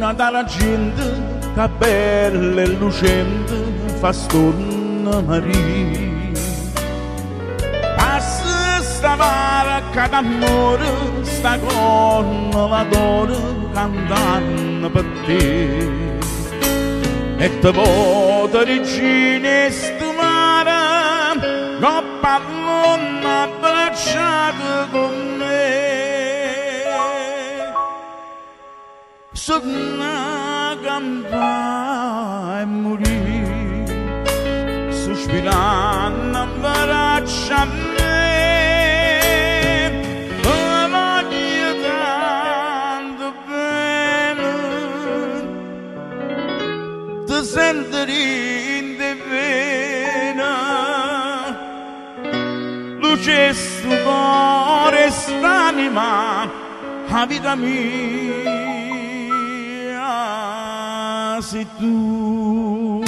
luna d'argento, che bella e lucente, fa storno Maria. Passa sta barca d'amore, sta corna l'adoro, cantando per te. E te vota regina sta mare, non parlo abbracciato con me. Sono campata e morì, sospirando abbraccia a me. Oh, voglio tanto bene, ti sentire in te vena, luce sto cuore st'anima, la vita mia. Sei tu.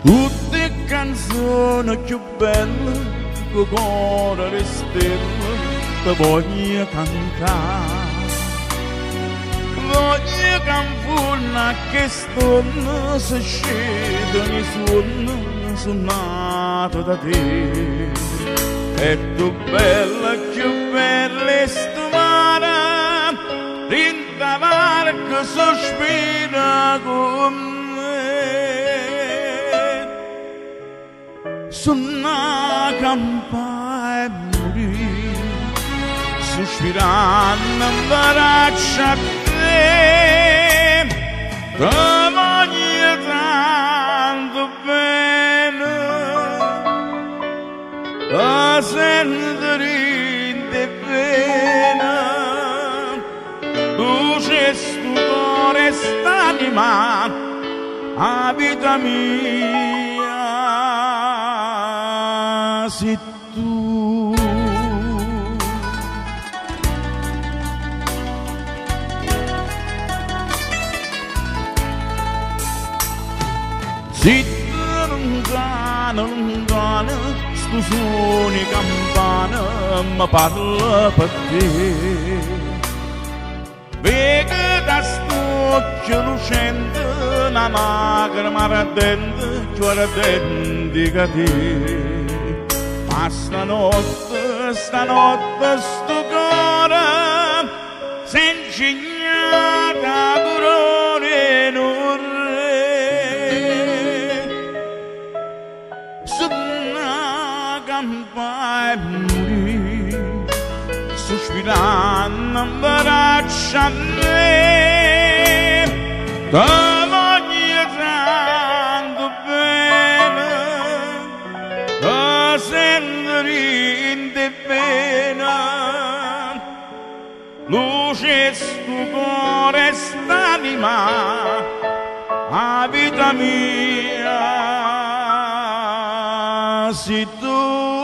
Tutte canzoni più belle che cuore le stelle te voglio cantare, voglio canfurna che storno se scedono i suoni suonato da te. E tu bella, più bella sto mare, rinda barca sospira con me. Sono campata e morì, sospirando abbraccia a te. Ti voglio tanto bene, a sentire in te vena, luce sto cuore st'anima, a vita mia sei tu. Sei lontana, lontana, sto suono campana mi parla per te. Vedi da st'occhio lucente una lacrima ardente, più ardente che te. Ma stanotte sto cuore senza ignata corone non campata e morì, sospirando abbraccia a me. Ti voglio tanto bene, ti sentire in te vena, luce sto cuore st'anima, a vita mia sei tu.